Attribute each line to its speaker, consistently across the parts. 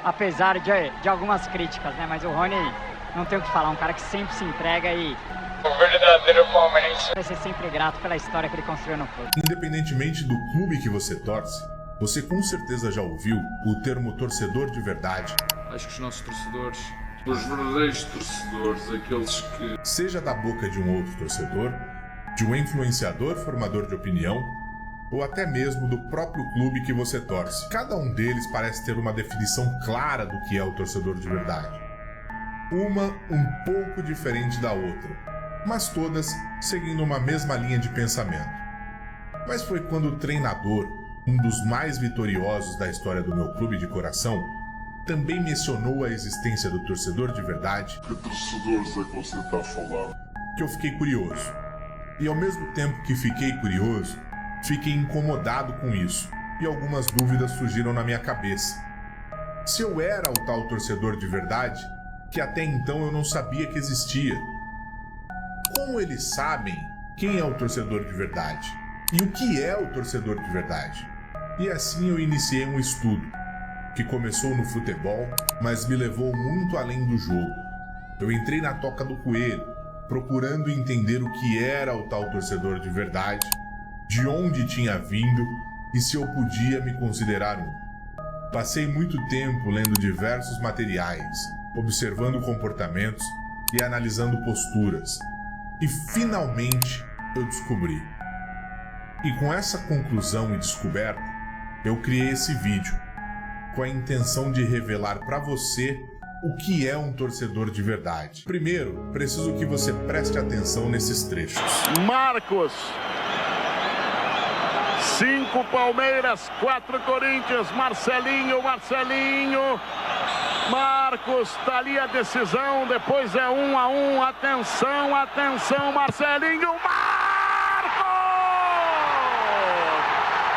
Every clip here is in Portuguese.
Speaker 1: apesar de algumas críticas, né? Mas o Rony, não tem o que falar, um cara que sempre se entrega e o verdadeiro palmeirense vai ser sempre grato pela história que ele construiu no clube.
Speaker 2: Independentemente do clube que você torce, você com certeza já ouviu o termo torcedor de verdade.
Speaker 3: Acho que os nossos torcedores, os verdadeiros torcedores, aqueles que...
Speaker 2: Seja da boca de um outro torcedor, de um influenciador formador de opinião, ou até mesmo do próprio clube que você torce. Cada um deles parece ter uma definição clara do que é o torcedor de verdade. Uma um pouco diferente da outra, mas todas seguindo uma mesma linha de pensamento. Mas foi quando o treinador, um dos mais vitoriosos da história do meu clube de coração, também mencionou a existência do torcedor de verdade.
Speaker 4: Que torcedores é que você está falando?
Speaker 2: Que eu fiquei curioso. E ao mesmo tempo que fiquei curioso, fiquei incomodado com isso, e algumas dúvidas surgiram na minha cabeça. Se eu era o tal torcedor de verdade, que até então eu não sabia que existia. Como eles sabem quem é o torcedor de verdade? E o que é o torcedor de verdade? E assim eu iniciei um estudo, que começou no futebol, mas me levou muito além do jogo. Eu entrei na toca do coelho, procurando entender o que era o tal torcedor de verdade, de onde tinha vindo e se eu podia me considerar um. Passei muito tempo lendo diversos materiais, observando comportamentos e analisando posturas. E finalmente eu descobri. E com essa conclusão e descoberta, eu criei esse vídeo, com a intenção de revelar para você o que é um torcedor de verdade. Primeiro, preciso que você preste atenção nesses trechos.
Speaker 5: Marcos. 5 Palmeiras, 4 Corinthians, Marcelinho. Marcos, tá ali a decisão, depois é 1-1, atenção, Marcelinho, Marcos!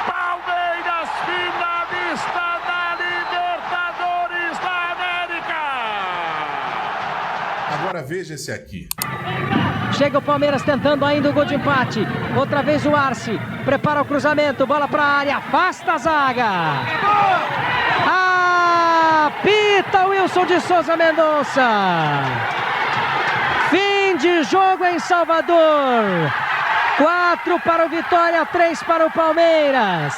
Speaker 5: Palmeiras finalista da Libertadores da América!
Speaker 2: Agora veja esse aqui.
Speaker 6: Chega o Palmeiras tentando ainda o gol de empate. Outra vez o Arce. Prepara o cruzamento. Bola para a área. Afasta a zaga. Apita Wilson de Souza Mendonça. Fim de jogo em Salvador. 4 para o Vitória, 3 para o Palmeiras.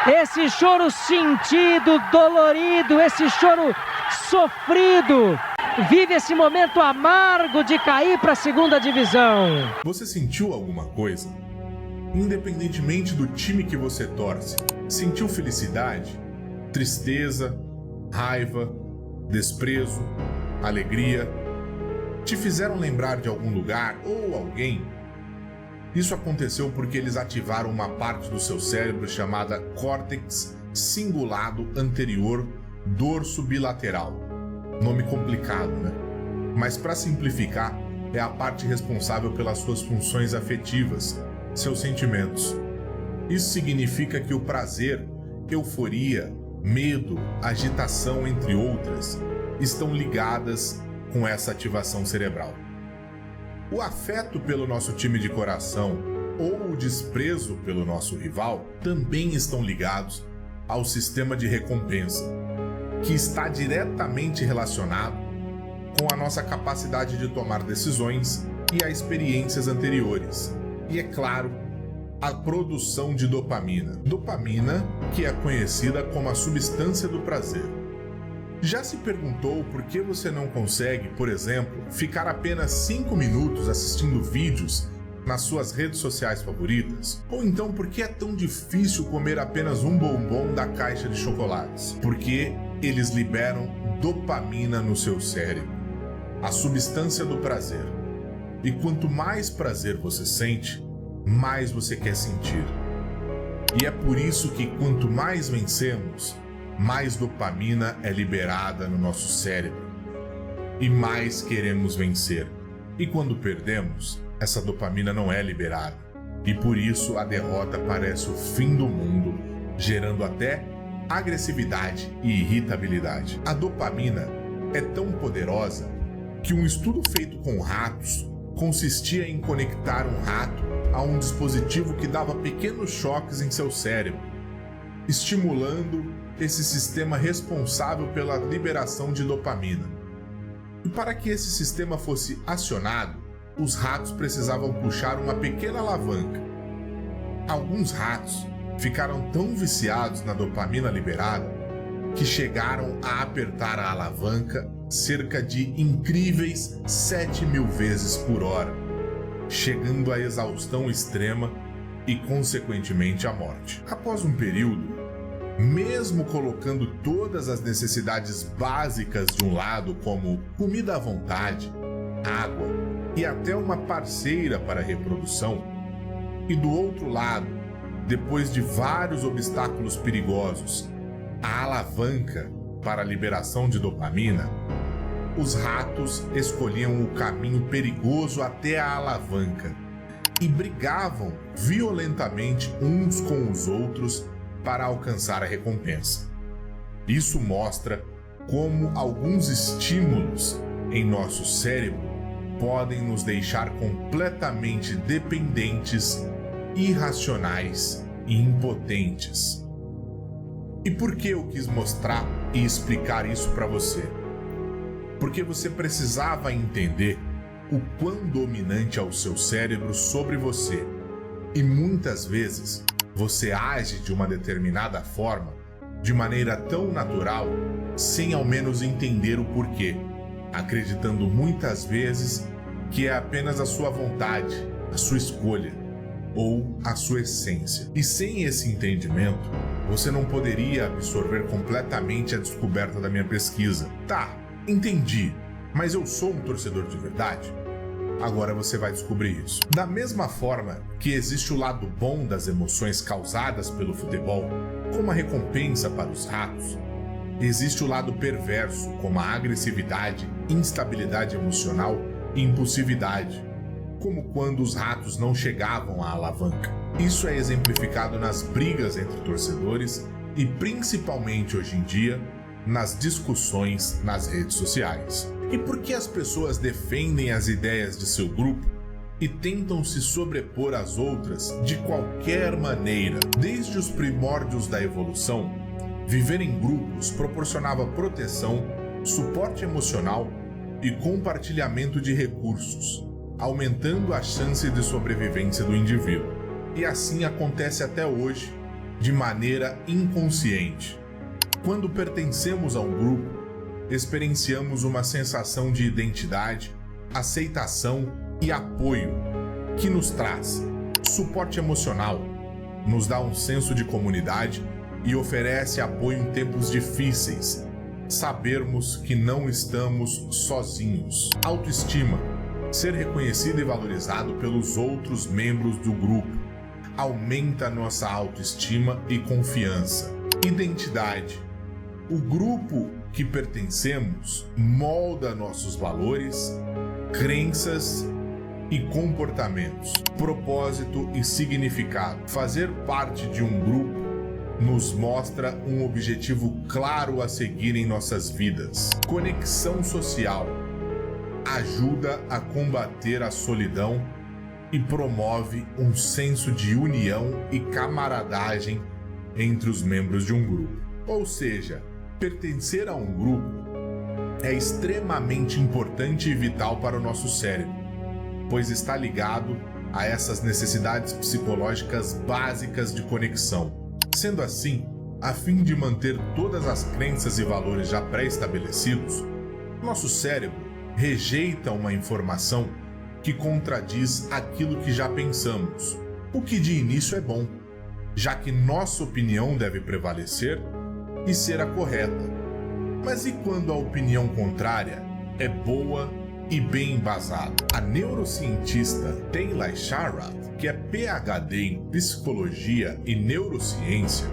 Speaker 6: Esse choro sentido, dolorido, esse choro sofrido. Vive esse momento amargo de cair para a segunda divisão.
Speaker 2: Você sentiu alguma coisa? Independentemente do time que você torce, sentiu felicidade, tristeza, raiva, desprezo, alegria? Te fizeram lembrar de algum lugar ou alguém? Isso aconteceu porque eles ativaram uma parte do seu cérebro chamada córtex cingulado anterior dorso bilateral. Nome complicado, né? Mas para simplificar, é a parte responsável pelas suas funções afetivas, seus sentimentos. Isso significa que o prazer, euforia, medo, agitação, entre outras, estão ligadas com essa ativação cerebral. O afeto pelo nosso time de coração ou o desprezo pelo nosso rival também estão ligados ao sistema de recompensa, que está diretamente relacionado com a nossa capacidade de tomar decisões e a experiências anteriores. E é claro, a produção de dopamina. Dopamina, que é conhecida como a substância do prazer. Já se perguntou por que você não consegue, por exemplo, ficar apenas 5 minutos assistindo vídeos nas suas redes sociais favoritas? Ou então por que é tão difícil comer apenas um bombom da caixa de chocolates? Porque eles liberam dopamina no seu cérebro, a substância do prazer. E quanto mais prazer você sente, mais você quer sentir. E é por isso que quanto mais vencemos, mais dopamina é liberada no nosso cérebro. E mais queremos vencer. E quando perdemos, essa dopamina não é liberada. E por isso a derrota parece o fim do mundo, gerando até agressividade e irritabilidade. A dopamina é tão poderosa que um estudo feito com ratos consistia em conectar um rato a um dispositivo que dava pequenos choques em seu cérebro, estimulando esse sistema responsável pela liberação de dopamina. E para que esse sistema fosse acionado, os ratos precisavam puxar uma pequena alavanca. Alguns ratos ficaram tão viciados na dopamina liberada que chegaram a apertar a alavanca cerca de incríveis 7.000 vezes por hora, chegando à exaustão extrema e, consequentemente, à morte. Após um período, mesmo colocando todas as necessidades básicas de um lado, como comida à vontade, água e até uma parceira para a reprodução, e do outro lado, depois de vários obstáculos perigosos, a alavanca para a liberação de dopamina, os ratos escolhiam o caminho perigoso até a alavanca e brigavam violentamente uns com os outros para alcançar a recompensa. Isso mostra como alguns estímulos em nosso cérebro podem nos deixar completamente dependentes, irracionais e impotentes. E por que eu quis mostrar e explicar isso para você? Porque você precisava entender o quão dominante é o seu cérebro sobre você. E muitas vezes você age de uma determinada forma, de maneira tão natural, sem ao menos entender o porquê, acreditando muitas vezes que é apenas a sua vontade, a sua escolha ou a sua essência. E sem esse entendimento, você não poderia absorver completamente a descoberta da minha pesquisa. Tá, entendi, mas eu sou um torcedor de verdade? Agora você vai descobrir isso. Da mesma forma que existe o lado bom das emoções causadas pelo futebol, como a recompensa para os ratos, existe o lado perverso, como a agressividade, instabilidade emocional e impulsividade, como quando os ratos não chegavam à alavanca. Isso é exemplificado nas brigas entre torcedores e, principalmente hoje em dia, nas discussões nas redes sociais. E por que as pessoas defendem as ideias de seu grupo e tentam se sobrepor às outras de qualquer maneira? Desde os primórdios da evolução, viver em grupos proporcionava proteção, suporte emocional e compartilhamento de recursos, aumentando a chance de sobrevivência do indivíduo. E assim acontece até hoje, de maneira inconsciente. Quando pertencemos a um grupo, experienciamos uma sensação de identidade, aceitação e apoio, que nos traz suporte emocional, nos dá um senso de comunidade e oferece apoio em tempos difíceis. Sabermos que não estamos sozinhos. Autoestima, ser reconhecido e valorizado pelos outros membros do grupo, aumenta nossa autoestima e confiança. Identidade, o grupo que pertencemos molda nossos valores, crenças e comportamentos. Propósito e significado. Fazer parte de um grupo nos mostra um objetivo claro a seguir em nossas vidas. Conexão social. Ajuda a combater a solidão e promove um senso de união e camaradagem entre os membros de um grupo. Ou seja, pertencer a um grupo é extremamente importante e vital para o nosso cérebro, pois está ligado a essas necessidades psicológicas básicas de conexão. Sendo assim, a fim de manter todas as crenças e valores já pré-estabelecidos, nosso cérebro rejeita uma informação que contradiz aquilo que já pensamos, o que de início é bom, já que nossa opinião deve prevalecer e ser a correta. Mas e quando a opinião contrária é boa e bem embasada? A neurocientista Taylor Sharad, que é PhD em psicologia e neurociência,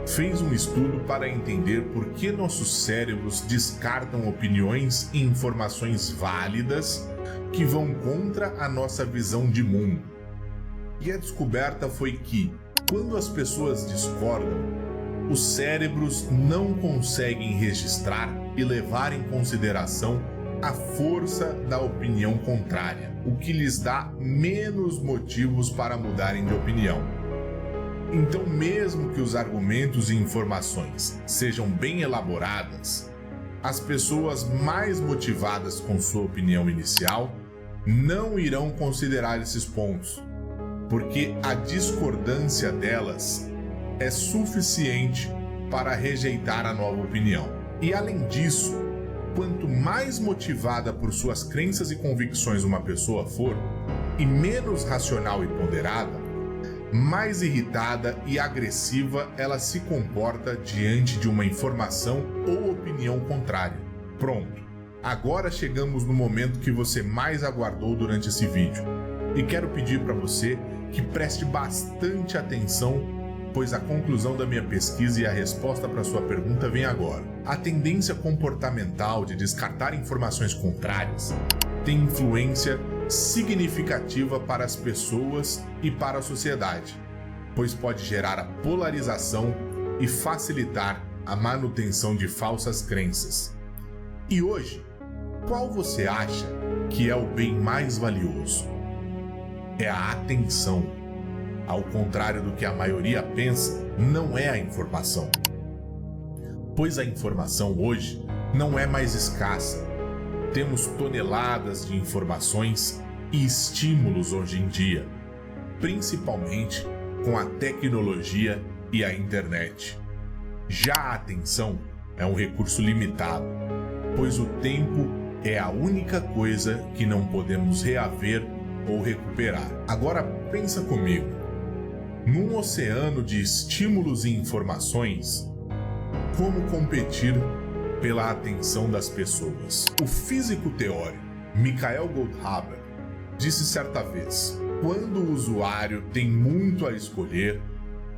Speaker 2: fez um estudo para entender por que nossos cérebros descartam opiniões e informações válidas que vão contra a nossa visão de mundo. E a descoberta foi que, quando as pessoas discordam, os cérebros não conseguem registrar e levar em consideração a força da opinião contrária, o que lhes dá menos motivos para mudarem de opinião. Então, mesmo que os argumentos e informações sejam bem elaboradas, as pessoas mais motivadas com sua opinião inicial não irão considerar esses pontos, porque a discordância delas é suficiente para rejeitar a nova opinião. E além disso, quanto mais motivada por suas crenças e convicções uma pessoa for, e menos racional e ponderada, mais irritada e agressiva ela se comporta diante de uma informação ou opinião contrária. Pronto, agora chegamos no momento que você mais aguardou durante esse vídeo. E quero pedir para você que preste bastante atenção, pois a conclusão da minha pesquisa e a resposta para sua pergunta vem agora. A tendência comportamental de descartar informações contrárias tem influência significativa para as pessoas e para a sociedade, pois pode gerar a polarização e facilitar a manutenção de falsas crenças. E hoje, qual você acha que é o bem mais valioso? É a atenção. Ao contrário do que a maioria pensa, não é a informação. Pois a informação hoje não é mais escassa. Temos toneladas de informações e estímulos hoje em dia, principalmente com a tecnologia e a internet. Já a atenção é um recurso limitado, pois o tempo é a única coisa que não podemos reaver ou recuperar. Agora pensa comigo, num oceano de estímulos e informações, como competir pela atenção das pessoas? O físico teórico Mikhail Goldhaber disse certa vez: quando o usuário tem muito a escolher,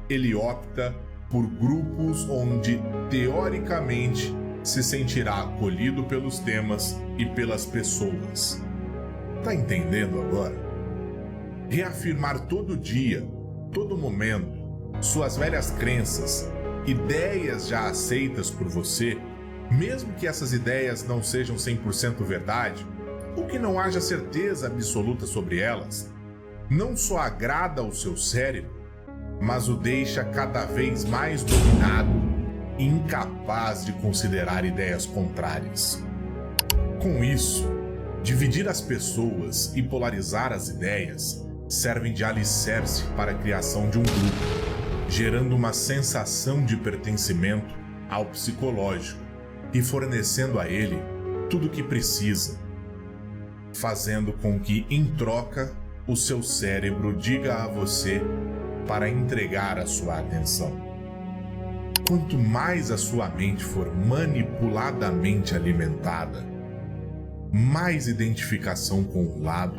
Speaker 2: ele opta por grupos onde, teoricamente, se sentirá acolhido pelos temas e pelas pessoas. Tá entendendo agora? Reafirmar todo dia, todo momento, suas velhas crenças, ideias já aceitas por você, mesmo que essas ideias não sejam 100% verdade, ou que não haja certeza absoluta sobre elas, não só agrada ao seu cérebro, mas o deixa cada vez mais dominado e incapaz de considerar ideias contrárias. Com isso, dividir as pessoas e polarizar as ideias servem de alicerce para a criação de um grupo, gerando uma sensação de pertencimento ao psicológico e fornecendo a ele tudo o que precisa, fazendo com que, em troca, o seu cérebro diga a você para entregar a sua atenção. Quanto mais a sua mente for manipuladamente alimentada, mais identificação com um lado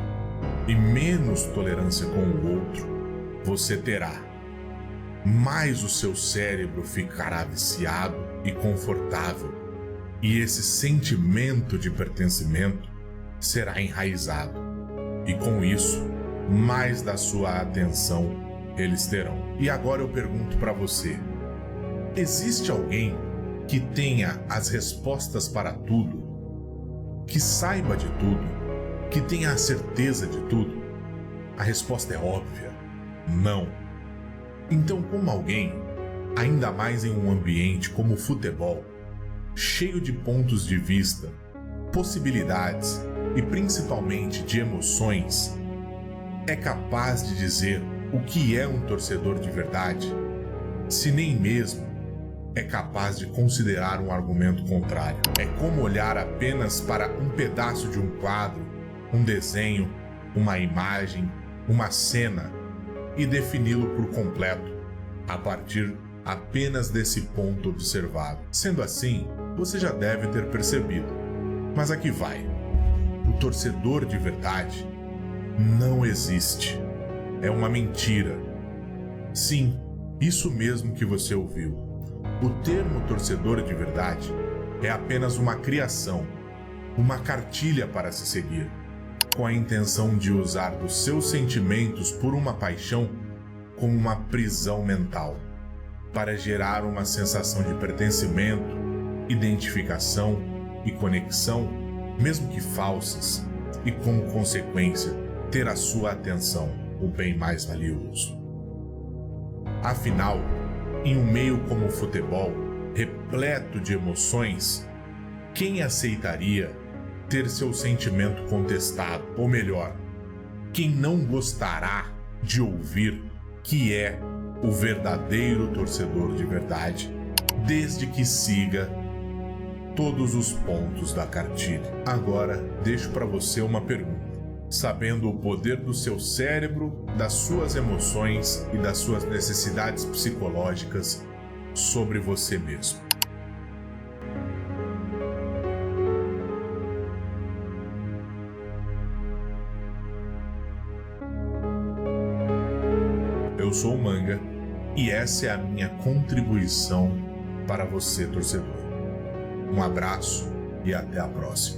Speaker 2: e menos tolerância com o outro você terá. Mais o seu cérebro ficará viciado e confortável, e esse sentimento de pertencimento será enraizado, e com isso, mais da sua atenção eles terão. E agora eu pergunto para você: existe alguém que tenha as respostas para tudo? Que saiba de tudo? Que tenha a certeza de tudo? A resposta é óbvia: não. Então, como alguém, ainda mais em um ambiente como o futebol, cheio de pontos de vista, possibilidades e principalmente de emoções, é capaz de dizer o que é um torcedor de verdade, se nem mesmo é capaz de considerar um argumento contrário? É como olhar apenas para um pedaço de um quadro, um desenho, uma imagem, uma cena e defini-lo por completo, a partir apenas desse ponto observado. Sendo assim, você já deve ter percebido. Mas aqui vai. O torcedor de verdade não existe. É uma mentira. Sim, isso mesmo que você ouviu. O termo torcedor de verdade é apenas uma criação, uma cartilha para se seguir, com a intenção de usar dos seus sentimentos por uma paixão como uma prisão mental, para gerar uma sensação de pertencimento, identificação e conexão, mesmo que falsas, e como consequência, ter a sua atenção, o bem mais valioso. Afinal, em um meio como o futebol, repleto de emoções, quem aceitaria ter seu sentimento contestado? Ou melhor, quem não gostará de ouvir que é o verdadeiro torcedor de verdade, desde que siga todos os pontos da cartilha? Agora, deixo para você uma pergunta. Sabendo o poder do seu cérebro, das suas emoções e das suas necessidades psicológicas sobre você mesmo. Eu sou o Manga e essa é a minha contribuição para você, torcedor. Um abraço e até a próxima.